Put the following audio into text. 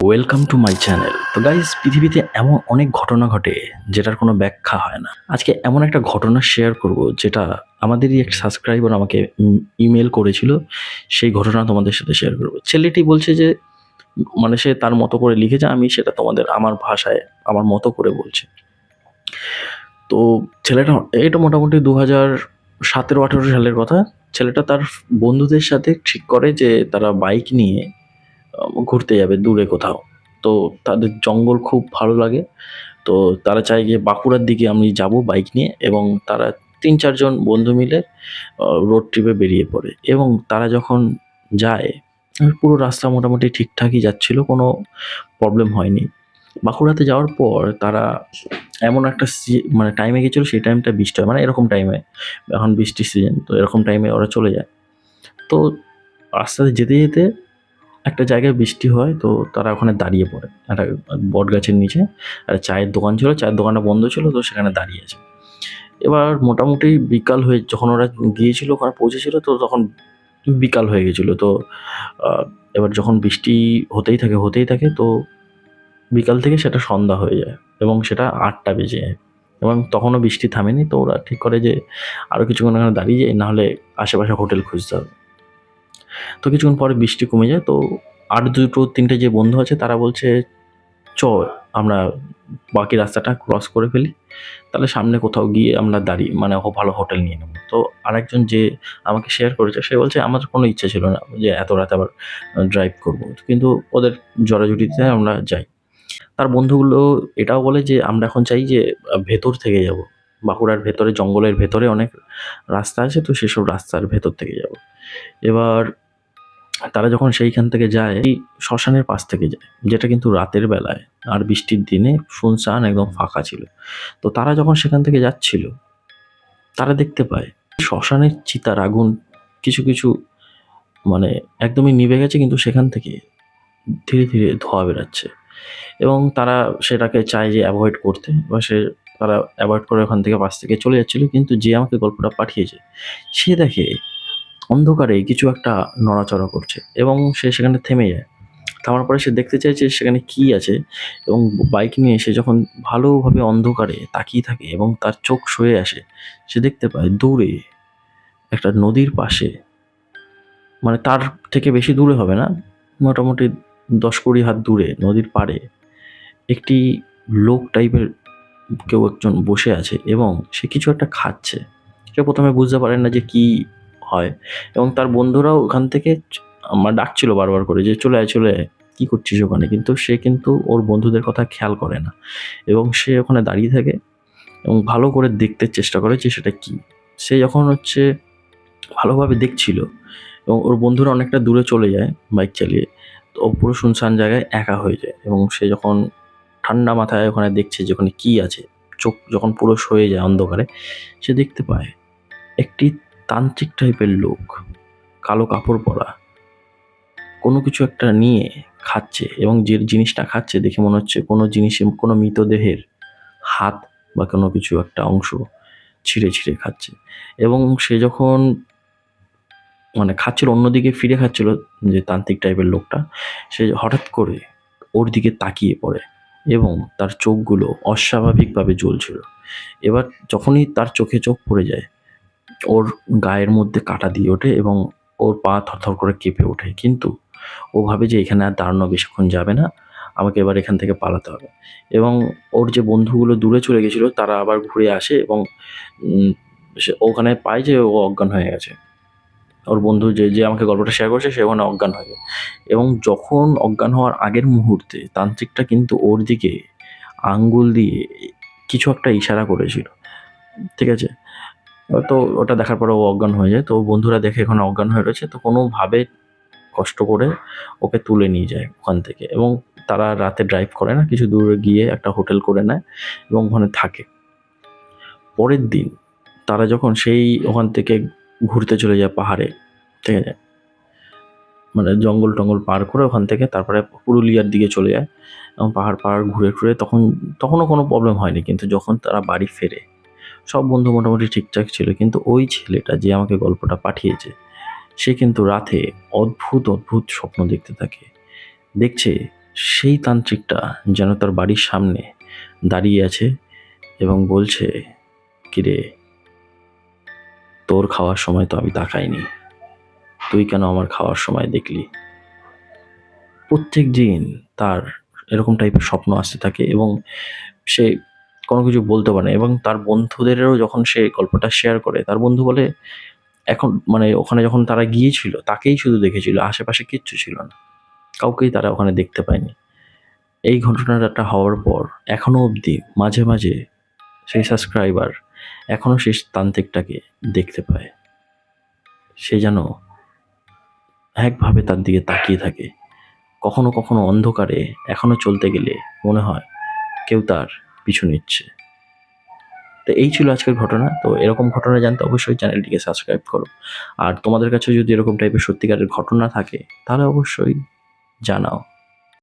Welcome to my channel. তো guys, পৃথিবীতে এমন অনেক ঘটনা ঘটে যেটার কোনো ব্যাখ্যা হয় না। আজকে এমন একটা ঘটনা শেয়ার করব যেটা আমাদেরই এক সাবস্ক্রাইবার আমাকে ইমেল করেছিল। সেই ঘটনা তোমাদের সাথে শেয়ার করব। ছেলেটি বলছে যে মানে সে তার মতো করে লিখেছে, আমি সেটা তোমাদের আমার ভাষায় আমার মতো করে বলছি। তো ছেলেটা, এটা মোটামুটি 2017-18 সালের কথা। ছেলেটা তার বন্ধুদের সাথে ঠিক করে যে তারা বাইক নিয়ে ঘুরতে যাবে দূরে কোথাও। তো তাদের জঙ্গল খুব ভালো লাগে। তো তারা চায় যে বাঁকুড়ার দিকে আমি যাব বাইক নিয়ে, এবং তারা ৩-৪ জন বন্ধু মিলে রোড ট্রিপে বেরিয়ে পড়ে। এবং তারা যখন যায়, পুরো রাস্তা মোটামুটি ঠিকঠাকই যাচ্ছিল, কোনো প্রবলেম হয়নি। বাঁকুড়াতে যাওয়ার পর তারা এমন একটা মানে টাইমে গেছিল, সেই টাইমটা বৃষ্টি হয়, মানে এরকম টাইমে, এখন বৃষ্টির সিজন, তো এরকম টাইমে ওরা চলে যায়। তো রাস্তাতে যেতে যেতে একটা জায়গায় বৃষ্টি হয়, তো তারা ওখানে দাঁড়িয়ে পড়ে একটা বট গাছের নিচে। আর চায়ের দোকান ছিল, চায়ের দোকানটা বন্ধ ছিল, তো সেখানে দাঁড়িয়ে আছে। এবার মোটামুটি বিকাল হয়ে যখন ওরা গিয়েছিল, ওখানে পৌঁছেছিল, তো তখন বিকাল হয়ে গেছিল। তো এবার যখন বৃষ্টি হতেই থাকে, তো বিকাল থেকে সেটা সন্ধ্যা হয়ে যায় এবং সেটা 8টা বেজে যায়, এবং তখনও বৃষ্টি থামেনি। তো ওরা ঠিক করে যে আরও কিছুক্ষণ এখানে দাঁড়িয়ে যায়, নাহলে আশেপাশে হোটেল খুঁজতে হবে। তো কিছুক্ষণ পরে বৃষ্টি কমে যায়। তো আর 2-3টে যে বন্ধু আছে তারা বলছে, চ আমরা বাকি রাস্তাটা ক্রস করে ফেলি, তাহলে সামনে কোথাও গিয়ে আমরা দাঁড়িয়ে মানে ভালো হোটেল নিয়ে নেবো। তো আরেকজন যে আমাকে শেয়ার করেছে, সে বলছে আমার কোনো ইচ্ছা ছিল না যে এত রাতে আবার ড্রাইভ করবো, কিন্তু ওদের জড়াজড়িতে আমরা যাই। তার বন্ধুগুলো এটাও বলে যে আমরা এখন চাই যে ভেতর থেকে যাব, বাঁকুড়ার ভেতরে, জঙ্গলের ভেতরে অনেক রাস্তা আছে, তো সেসব রাস্তার ভেতর থেকে যাব। এবার তারা যখন সেইখান থেকে যায়, এই শ্মশানের পাশ থেকে যায়, যেটা কিন্তু রাতের বেলায় আর বৃষ্টির দিনে শুনশান একদম ফাঁকা ছিল। তো তারা যখন সেখান থেকে যাচ্ছিল, তারা দেখতে পায় শ্মশানের চিতার আগুন কিছু কিছু মানে একদমই নিভে গেছে, কিন্তু সেখান থেকে ধীরে ধীরে ধোঁয়া বেরাচ্ছে। এবং তারা সেটাকে চায় যে অ্যাভয়েড করতে, বা তারা অ্যাভয়েড করে ওখান থেকে পাশ থেকে চলে যাচ্ছিল। কিন্তু যে আমাকে গল্পটা পাঠিয়েছে, সে দেখে অন্ধকারে কিছু একটা নড়াচড়া করছে, এবং সে সেখানে থেমে যায়। থামার পরে সে দেখতে চায় যে সেখানে কি আছে, এবং বাইক নিয়ে সে যখন ভালোভাবে অন্ধকারে তাকিয়ে থাকে এবং তার চোখ সয়ে আসে, সে দেখতে পায় দূরে একটা নদীর পাশে, মানে তার থেকে বেশি দূরে হবে না, মোটামুটি 10-20 হাত দূরে নদীর পাড়ে একটি লোক টাইপের কেউ একজন বসে আছে, এবং সে কিছু একটা খাচ্ছে। সে প্রথমে বুঝতে পারেন না যে কি হয়, এবং তার বন্ধুরাও ওখান থেকে আমার ডাকছিল বারবার করে যে চলে আয় চলে আয়, কি করছিস ওখানে। কিন্তু সে কিন্তু ওর বন্ধুদের কথা খেয়াল করে না, এবং সে ওখানে দাঁড়িয়ে থাকে এবং ভালো করে দেখতে চেষ্টা করে যে সেটা কি। সে যখন ভালোভাবে দেখছিল, এবং ওর বন্ধুরা অনেকটা দূরে চলে যায় বাইক চালিয়ে, তো ও পুরো শুনশান জায়গায় একা হয়ে যায়। এবং সে যখন ঠান্ডা মাথায় ওখানে দেখছে যে ওখানে কী আছে, চোখ যখন পুরো সয়ে যায় অন্ধকারে, সে দেখতে পায় একটি তান্ত্রিক টাইপের লোক, কালো কাপড় পরা, কোনো কিছু একটা নিয়ে খাচ্ছে। এবং যে জিনিসটা খাচ্ছে দেখে মনে হচ্ছে কোনো মৃতদেহের হাত বা কোনো কিছু একটা অংশ ছিঁড়ে ছিঁড়ে খাচ্ছে। এবং সে যখন মানে খাচ্ছিল, অন্যদিকে ফিরে খাচ্ছিল, যে তান্ত্রিক টাইপের লোকটা, সে হঠাৎ করে ওর দিকে তাকিয়ে পড়ে, এবং তার চোখগুলো অস্বাভাবিকভাবে জ্বলছিল। এবার যখনই তার চোখে চোখ পড়ে যায়, ওর গায়ের মধ্যে কাঁটা দিয়ে ওঠে, এবং ওর পা থরথর করে কেঁপে ওঠে। কিন্তু ও ভাবে যে এখানে আর দাঁড়ানো বেশিক্ষণ যাবে না, আমাকে এবার এখান থেকে পালাতে হবে। এবং ওর যে বন্ধুগুলো দূরে চলে গেছিল, তারা আবার ঘুরে আসে, এবং সে ওখানে পায় যে ও অজ্ঞান হয়ে গেছে। ওর বন্ধু যে যে আমাকে গল্পটা শেয়ার করছে, সে ওখানে অজ্ঞান হয়ে যায়। এবং যখন অজ্ঞান হওয়ার আগের মুহূর্তে তান্ত্রিকটা কিন্তু ওর দিকে আঙ্গুল দিয়ে কিছু একটা ইশারা করেছিল, ঠিক আছে? তো ওটা দেখার পরে ও অজ্ঞান হয়ে যায়। তো ওর বন্ধুরা দেখে এখানে অজ্ঞান হয়ে রয়েছে, তো কোনোভাবে কষ্ট করে ওকে তুলে নিয়ে যায় ওখান থেকে, এবং তারা রাতে ড্রাইভ করে না, কিছু দূরে গিয়ে একটা হোটেল করে নেয় এবং ওখানে থাকে। পরের দিন তারা যখন ওখান থেকে ঘুরতে চলে যায় পাহাড়ে, ঠিক আছে, মানে জঙ্গল টঙ্গল পার করে ওখান থেকে তারপরে পুরুলিয়ার দিকে চলে যায়, এবং পাহাড় ঘুরে ঘুরে তখনও কোনো প্রবলেম হয়নি। কিন্তু যখন তারা বাড়ি ফেরে, সব বন্ধু মোটামুটি ঠিকঠাক ছিল, কিন্তু ওই ছেলেটা যে আমাকে গল্পটা পাঠিয়েছে, সে কিন্তু রাতে অদ্ভুত অদ্ভুত স্বপ্ন দেখতে থাকে। দেখছে সেই তান্ত্রিকটা যেন তার বাড়ির সামনে দাঁড়িয়ে আছে এবং বলছে, কিরে, তোর খাওয়ার সময় তো আমি তাকাইনি, তুই কেন আমার খাওয়ার সময় দেখলি? প্রত্যেক দিন তার এরকম টাইপের স্বপ্ন আসতে থাকে এবং সে কোনো কিছু বলতে পারে না। এবং তার বন্ধুদেরও যখন সে গল্পটা শেয়ার করে, তার বন্ধু বলে এখন মানে ওখানে যখন তারা গিয়েছিল তাকেই শুধু দেখেছিল, আশেপাশে কিচ্ছু ছিল না, কাউকেই তারা ওখানে দেখতে পায়নি। এই ঘটনাটা হওয়ার পর এখনো অবধি মাঝে মাঝে সেই সাবস্ক্রাইবার এখনো সেই তান্ত্রিকটাকে দেখতে পায়। সে যেন একভাবে তার দিকে তাকিয়ে থাকে। কখনো কখনো অন্ধকারে এখনো চলতে গেলে মনে হয় কেউ তার পিছু নিচ্ছে। তো এই ছিল আজকের ঘটনা। তো এরকম ঘটনা জানতে অবশ্যই চ্যানেলটিকে সাবস্ক্রাইব করো। আর তোমাদের কাছে যদি এরকম টাইপের সত্যিকারের ঘটনা থাকে তাহলে অবশ্যই জানাও।